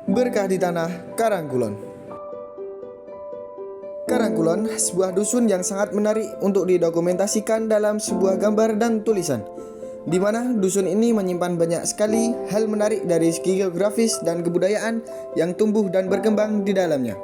Berkah di tanah Karangkulon. Karangkulon, sebuah dusun yang sangat menarik untuk didokumentasikan dalam sebuah gambar dan tulisan, di mana dusun ini menyimpan banyak sekali hal menarik dari segi geografis dan kebudayaan yang tumbuh dan berkembang di dalamnya.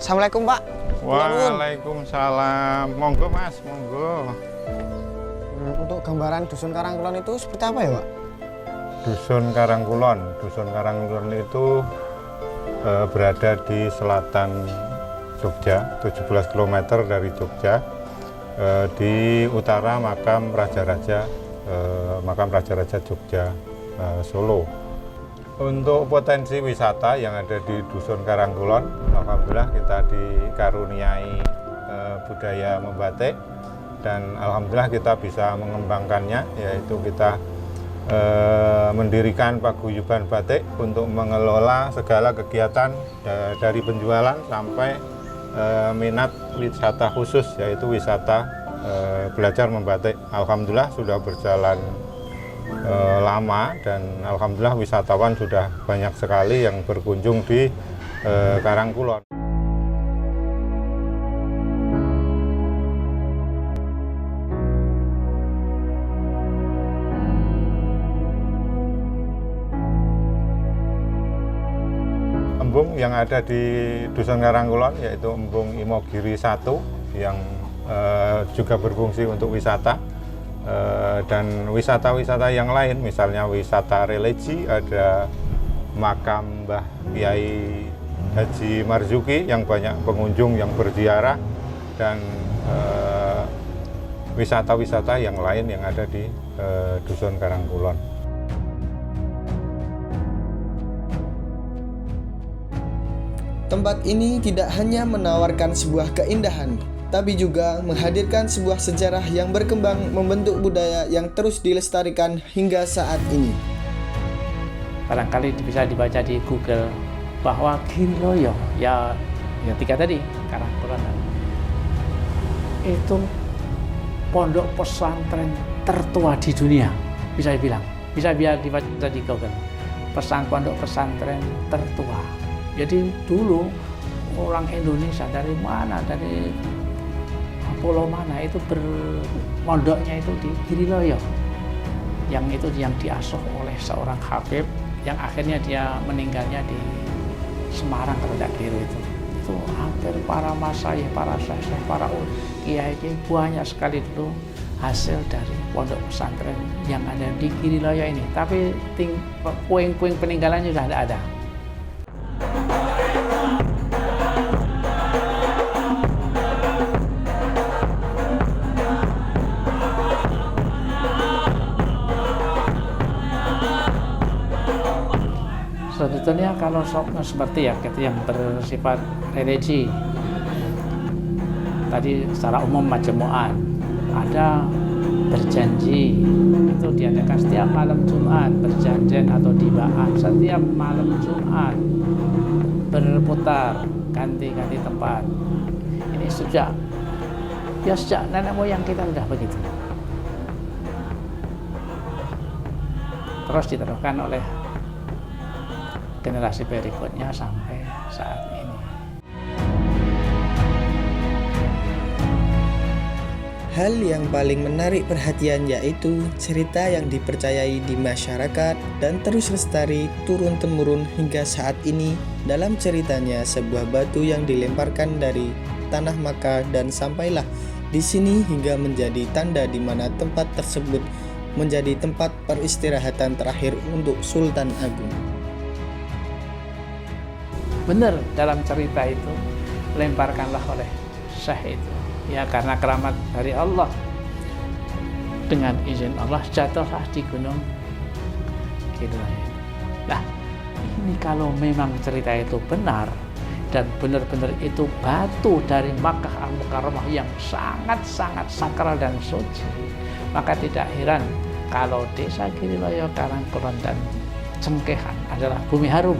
Assalamualaikum Pak. Waalaikumsalam. Monggo Mas, monggo. Untuk gambaran Dusun Karangkulon itu seperti apa ya Pak? Dusun Karangkulon itu berada di selatan Jogja, 17 km dari Jogja, di utara makam Raja-Raja Jogja, Solo. Untuk potensi wisata yang ada di Dusun Karangkulon, alhamdulillah kita dikaruniai budaya membatik, dan alhamdulillah kita bisa mengembangkannya, yaitu kita mendirikan paguyuban batik untuk mengelola segala kegiatan dari penjualan sampai minat wisata khusus, yaitu wisata belajar membatik. Alhamdulillah sudah berjalan lama, dan alhamdulillah wisatawan sudah banyak sekali yang berkunjung di Karangkulon. Embung yang ada di Dusun Karangkulon yaitu Embung Imogiri 1 yang juga berfungsi untuk wisata. Dan wisata-wisata yang lain, misalnya wisata religi, ada makam Mbah Kiai Haji Marzuki yang banyak pengunjung yang berziarah, dan wisata-wisata yang lain yang ada di Dusun Karangkulon. Tempat ini tidak hanya menawarkan sebuah keindahan, tapi juga menghadirkan sebuah sejarah yang berkembang membentuk budaya yang terus dilestarikan hingga saat ini. Barangkali bisa dibaca di Google bahwa Giriloyo, ya tiga tadi, Karangkulon itu pondok pesantren tertua di dunia, bisa dibilang. Bisa dibaca di Google, pondok pesantren tertua. Jadi dulu orang Indonesia dari mana, dari pulau mana itu bermondoknya itu di Giriloyo, yang diasuh oleh seorang Habib yang akhirnya dia meninggalnya di Semarang kalau tidak keliru. Itu hampir para masyayikh, para syekh, para kiai banyak sekali dulu hasil dari pondok pesantren yang ada di Giriloyo ini. Tapi puing-puing peninggalannya sudah tidak ada. Sebetulnya kalau seperti yang bersifat religi tadi secara umum majmu'at, ada berjanji itu diadakan setiap malam Jumat, berjanjian atau dibaan setiap malam Jumat, berputar ganti-ganti tempat. Ini sejak nenek moyang kita sudah begitu, terus diteruskan oleh generasi berikutnya sampai saat ini. Hal yang paling menarik perhatian yaitu cerita yang dipercayai di masyarakat dan terus lestari turun-temurun hingga saat ini. Dalam ceritanya, sebuah batu yang dilemparkan dari tanah Makkah dan sampailah di sini hingga menjadi tanda di mana tempat tersebut menjadi tempat peristirahatan terakhir untuk Sultan Agung. Benar, dalam cerita itu lemparkanlah oleh syekh itu, ya karena keramat dari Allah, dengan izin Allah jatuhlah di gunung Giriloyo. Nah, ini kalau memang cerita itu benar dan benar-benar itu batu dari Makkah Al-Mukarramah yang sangat-sangat sakral dan suci, maka tidak heran kalau desa Giriloyo, Karangkulon dan Cengkehan adalah bumi harum.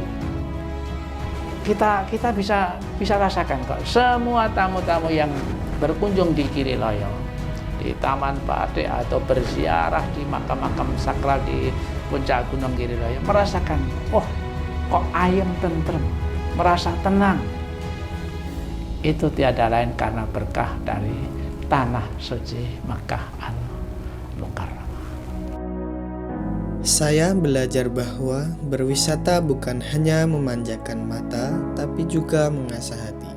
Kita bisa rasakan kok, semua tamu-tamu yang berkunjung di Giriloyo, di Taman Batik atau berziarah di makam-makam sakral di puncak Gunung Giriloyo merasakan, oh kok ayem tentrem, merasa tenang. Itu tiada lain karena berkah dari tanah suci Makkah Al-Mukarramah. Saya belajar bahwa berwisata bukan hanya memanjakan mata, tapi juga mengasah hati.